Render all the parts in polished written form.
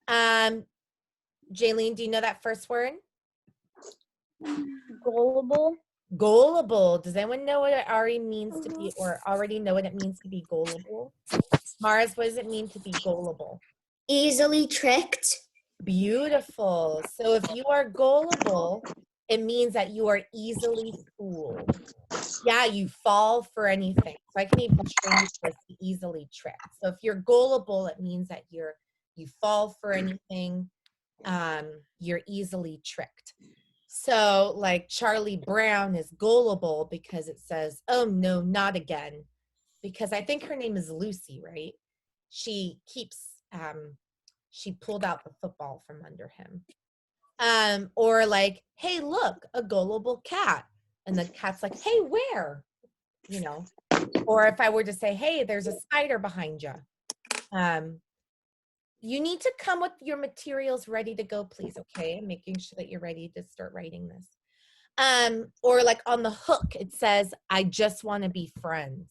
Jaylene, do you know that first word? Gullible. Gullible. Does anyone know what it already means to be, or already know what it means to be gullible? Mars, what does it mean to be gullible? Easily tricked. Beautiful. So if you are gullible, it means that you are easily fooled. Yeah, you fall for anything. So I can even train you this to easily tricked. So if you're gullible, it means that you fall for anything. You're easily tricked. So like Charlie Brown is gullible because it says, oh no, not again. Because I think her name is Lucy, right? She keeps, she pulled out the football from under him. Or like, hey, look, a gullible cat. And the cat's like, hey, where? You know, or if I were to say, hey, there's a spider behind you. You need to come with your materials ready to go, please, okay? I'm making sure that you're ready to start writing this. Or like on the hook, it says, I just want to be friends.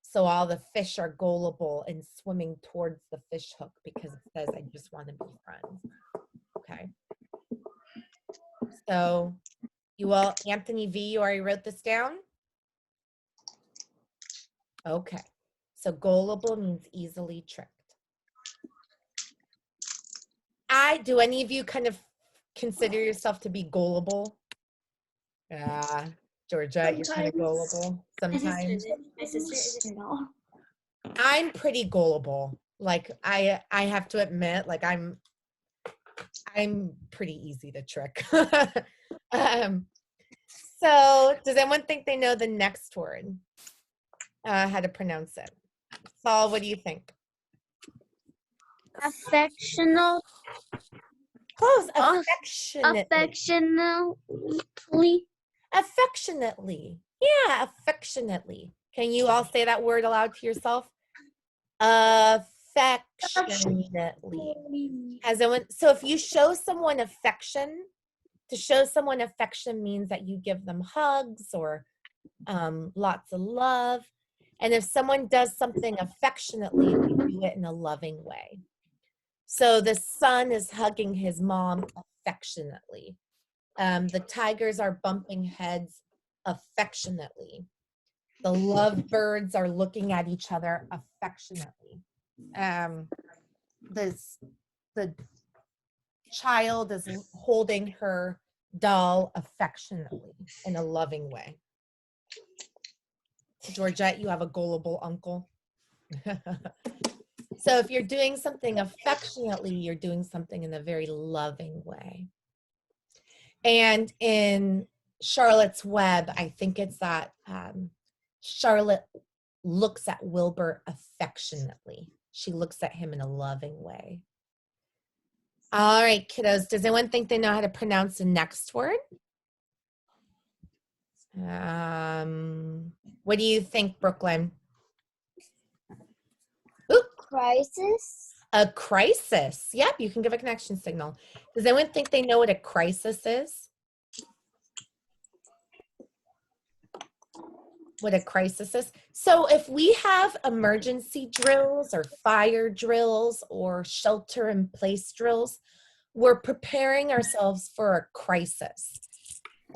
So all the fish are gullible and swimming towards the fish hook because it says, I just want to be friends. Okay. So you all, Anthony V, you already wrote this down? Okay. So gullible means easily tricked. Do any of you kind of consider yourself to be gullible? Yeah, Georgia, you're kind of gullible sometimes. My sister isn't at all. I'm pretty gullible. Like I have to admit, like I'm pretty easy to trick. So does anyone think they know the next word? How to pronounce it? Saul, what do you think? Affectional. Close. Affectionately. Affectionately. Yeah, affectionately. Can you all say that word aloud to yourself? Affectionately. So if you show someone affection, to show someone affection means that you give them hugs or lots of love. And if someone does something affectionately, they do it in a loving way. So the son is hugging his mom affectionately. The tigers are bumping heads affectionately. The lovebirds are looking at each other affectionately. The child is holding her doll affectionately in a loving way. Georgette, you have a gullible uncle. So if you're doing something affectionately, you're doing something in a very loving way. And in Charlotte's Web, I think it's that Charlotte looks at Wilbur affectionately. She looks at him in a loving way. All right, kiddos, does anyone think they know how to pronounce the next word? What do you think, Brooklyn? Ooh. Crisis. A crisis. Yep, you can give a connection signal. Does anyone think they know what a crisis is? What a crisis is? So if we have emergency drills or fire drills or shelter in place drills, we're preparing ourselves for a crisis.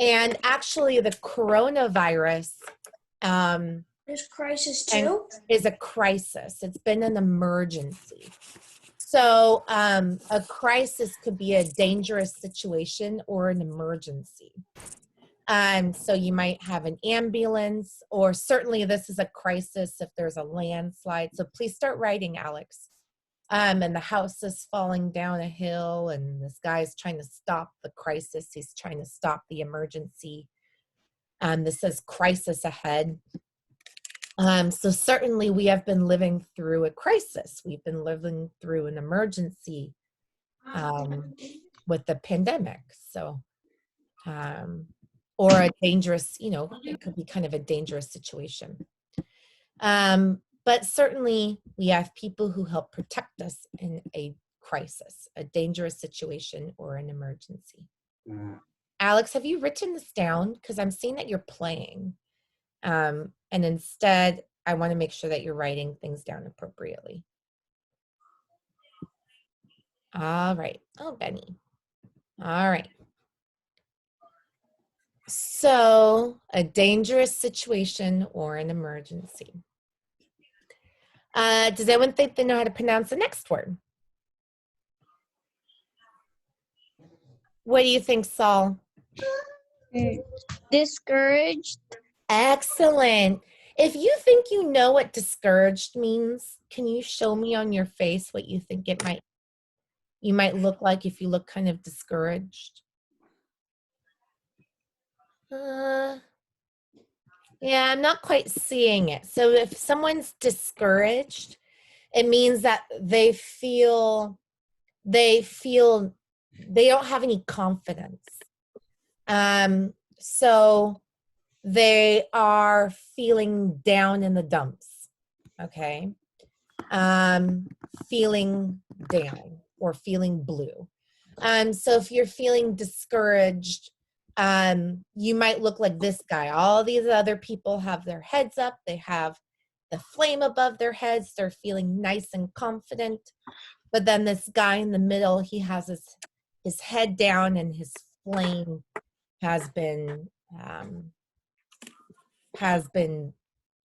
And actually the coronavirus There's crisis too? Is a crisis. It's been an emergency. So a crisis could be a dangerous situation or an emergency. So you might have an ambulance, or certainly this is a crisis if there's a landslide. So please start writing, Alex. And the house is falling down a hill and this guy's trying to stop the crisis. He's trying to stop the emergency. This says crisis ahead. So certainly we have been living through a crisis. We've been living through an emergency with the pandemic. So, or a dangerous, it could be kind of a dangerous situation. But certainly we have people who help protect us in a crisis, a dangerous situation, or an emergency. Alex, have you written this down? Because I'm seeing that you're playing. And instead, I want to make sure that you're writing things down appropriately. All right. Oh, Benny. All right. So, a dangerous situation or an emergency. Does anyone think they know how to pronounce the next word? What do you think, Saul? Discouraged. Excellent. If you think you know what discouraged means, can you show me on your face what you think you might look like if you look kind of discouraged? Yeah, I'm not quite seeing it. So if someone's discouraged, it means that they don't have any confidence. So they are feeling down in the dumps. Okay. Feeling down or feeling blue. So if you're feeling discouraged, you might look like this guy. All these other people have their heads up. They have the flame above their heads. They're feeling nice and confident. But then this guy in the middle, he has his head down and his flame has been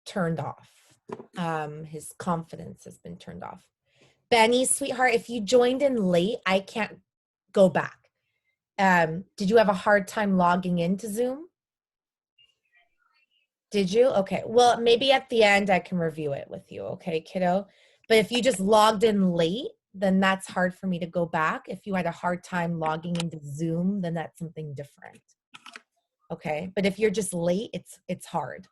turned off. His confidence has been turned off. Benny, sweetheart, if you joined in late, I can't go back. Did you have a hard time logging into Zoom? Did you? Okay. Well, maybe at the end I can review it with you. Okay, kiddo. But if you just logged in late, then that's hard for me to go back. If you had a hard time logging into Zoom, then that's something different. Okay. But if you're just late, it's hard.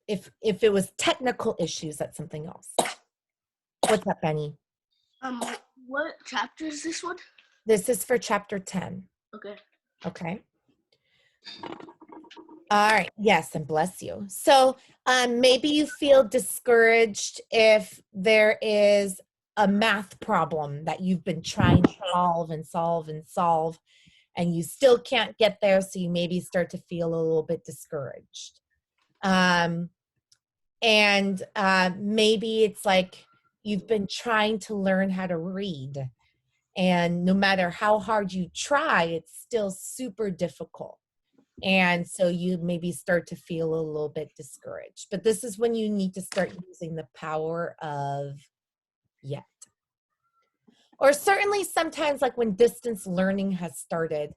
If it was technical issues, that's something else. What's up, Benny? What chapter is this one? This is for chapter 10. Okay. Okay. All right. Yes, and bless you. So maybe you feel discouraged if there is a math problem that you've been trying to solve and solve and solve, and you still can't get there. So you maybe start to feel a little bit discouraged. Maybe it's like you've been trying to learn how to read, and no matter how hard you try, it's still super difficult. And so you maybe start to feel a little bit discouraged. But this is when you need to start using the power of yet. Or certainly sometimes, like when distance learning has started,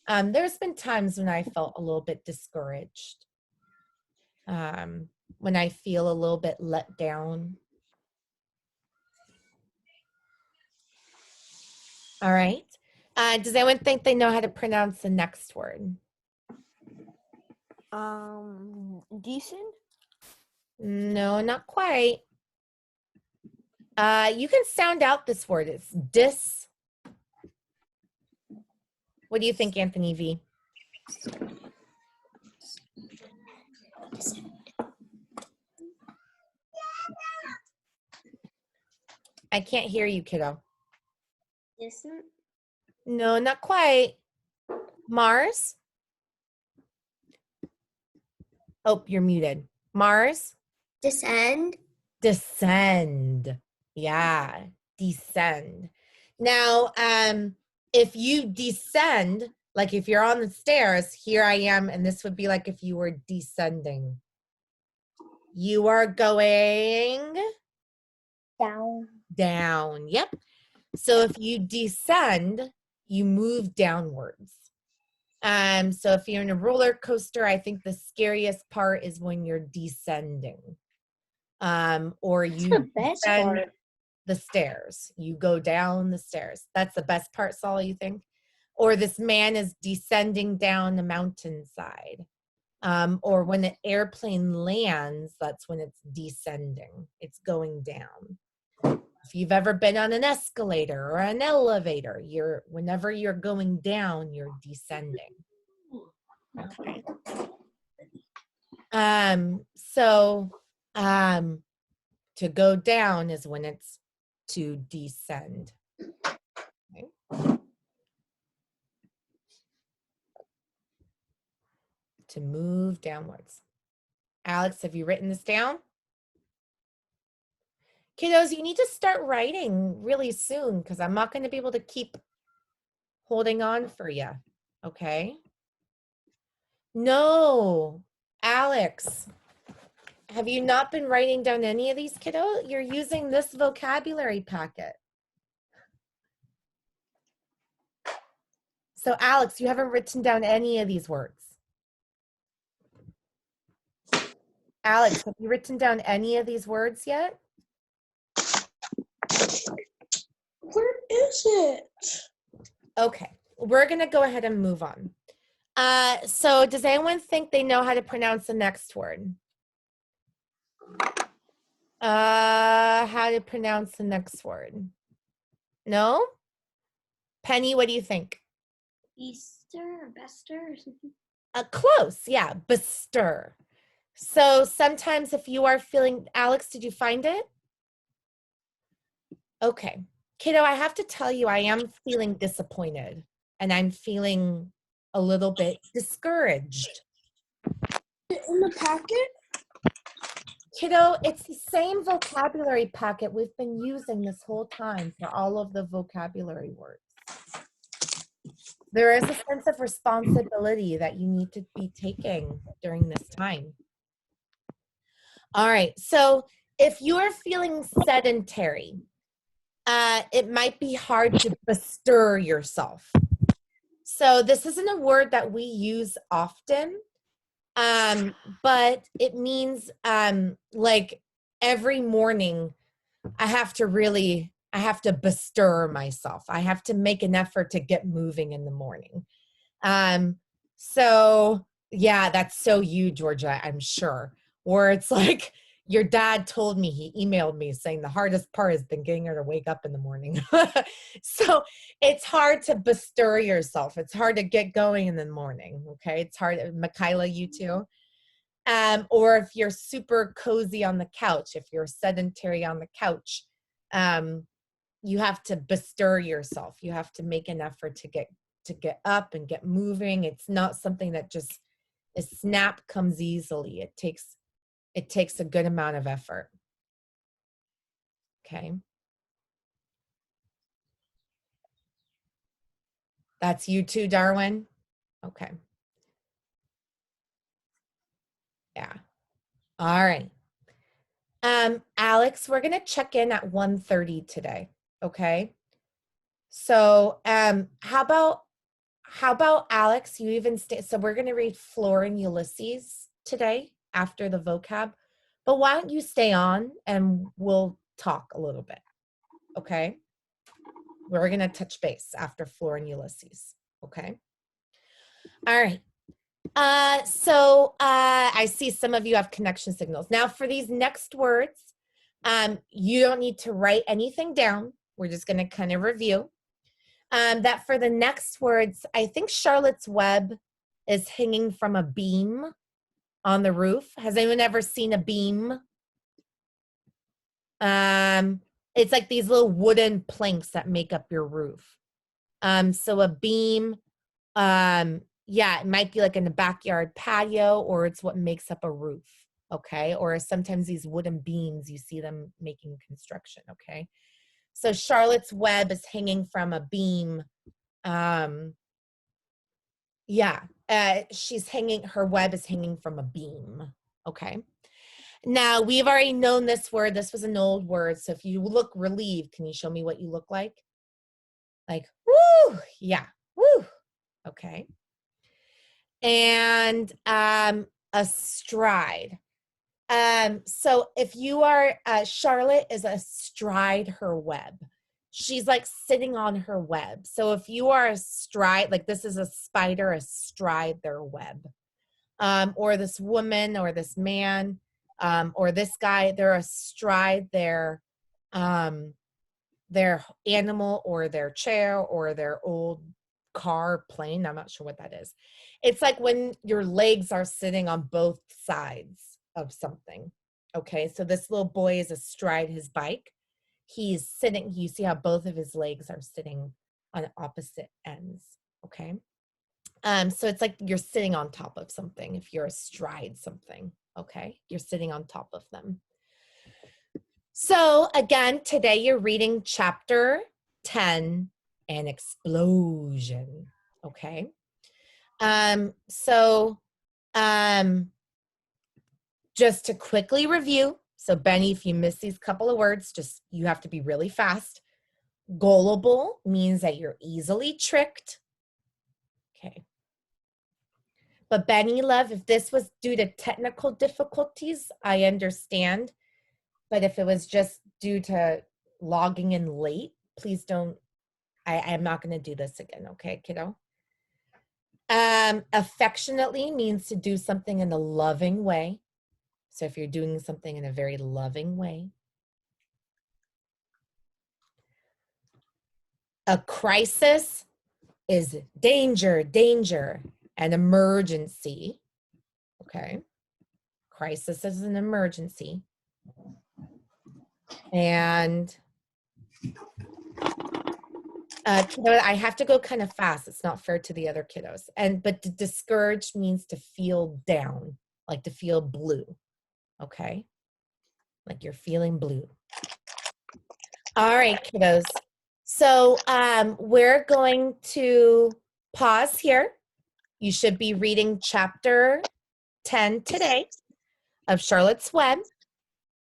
there's been times when I felt a little bit discouraged. When I feel a little bit let down. All right. Does anyone think they know how to pronounce the next word? Decent. No, not quite. You can sound out this word. It's dis. What do you think, Anthony V? I can't hear you, kiddo. Distant. No, not quite. Mars? Oh, you're muted. Mars? Descend. Descend. Yeah, descend. Now, if you descend, like if you're on the stairs, here I am, and this would be like if you were descending. You are going Down. down. Yep. So if you descend, you move downwards. So if you're in a roller coaster, I think the scariest part is when you're descending. Or you the best descend part. the stairs. You go down the stairs. That's the best part, Saul, you think? Or this man is descending down the mountainside. Or when the airplane lands, that's when it's descending. It's going down. If you've ever been on an escalator or an elevator, whenever you're going down, you're descending. Okay. To go down is when it's to descend. Okay. To move downwards. Alex, have you written this down? Kiddos, you need to start writing really soon because I'm not going to be able to keep holding on for you. Okay? No, Alex, have you not been writing down any of these, kiddo? You're using this vocabulary packet. So, Alex, you haven't written down any of these words. Alex, have you written down any of these words yet? Where is it? Okay, we're going to go ahead and move on. So does anyone think they know how to pronounce the next word? How to pronounce the next word? No? Penny, what do you think? Easter or Bester or something. Close, yeah, bestir. So sometimes if you are feeling, Alex, did you find it? Okay. Kiddo, I have to tell you, I am feeling disappointed and I'm feeling a little bit discouraged. In the packet? Kiddo, it's the same vocabulary packet we've been using this whole time for all of the vocabulary words. There is a sense of responsibility that you need to be taking during this time. All right, so if you are feeling sedentary, it might be hard to bestir yourself. So this isn't a word that we use often, but it means like every morning I have to bestir myself. I have to make an effort to get moving in the morning. So yeah, that's so you, Georgia, I'm sure. Or it's like your dad told me, he emailed me saying the hardest part has been getting her to wake up in the morning. So it's hard to bestir yourself. It's hard to get going in the morning. Okay. It's hard. Michaela, you too. Or if you're super cozy on the couch, if you're sedentary on the couch, you have to bestir yourself. You have to make an effort to get up and get moving. It's not something that just a snap comes easily. It takes a good amount of effort. Okay. That's you too, Darwin? Okay. Yeah. All right. Alex, we're gonna check in at 1:30 today. Okay. So how about Alex, you even stay, so we're gonna read Flora and Ulysses today after the vocab, but why don't you stay on and we'll talk a little bit, okay? We're gonna touch base after Flora and Ulysses, okay? All right. So I see some of you have connection signals. Now for these next words, you don't need to write anything down. We're just gonna kind of review. That for the next words, I think Charlotte's Web is hanging from a beam on the roof. Has anyone ever seen a beam? It's like these little wooden planks that make up your roof. So a beam, yeah, it might be like in a backyard patio, or it's what makes up a roof, okay? Or sometimes these wooden beams, you see them making construction, okay? So Charlotte's Web is hanging from a beam. Yeah, her web is hanging from a beam, okay? Now, we've already known this word. This was an old word. So if you look relieved, can you show me what you look like? Like, woo, yeah, woo, okay. And astride. So if you are, Charlotte is astride her web. She's like sitting on her web. So if you are astride, like this is a spider astride their web. Or this woman or this man, or this guy, they're astride their animal or their chair or their old car, plane. I'm not sure what that is. It's like when your legs are sitting on both sides of something. Okay, so this little boy is astride his bike. He's sitting, you see how both of his legs are sitting on opposite ends. Okay. So it's like you're sitting on top of something if you're astride something. Okay, you're sitting on top of them. So again, today you're reading chapter 10, An Explosion. Okay. Just to quickly review. So Benny, if you miss these couple of words, just you have to be really fast. Gullible means that you're easily tricked. Okay. But Benny, love, if this was due to technical difficulties, I understand. But if it was just due to logging in late, please don't, I'm not going to do this again. Okay, kiddo? Affectionately means to do something in a loving way. So if you're doing something in a very loving way. A crisis is danger, danger, an emergency. Okay. Crisis is an emergency. And kiddo, I have to go kind of fast. It's not fair to the other kiddos. But to discourage means to feel down, like to feel blue. Okay. Like you're feeling blue. All right, kiddos. So we're going to pause here. You should be reading chapter 10 today of Charlotte's Web.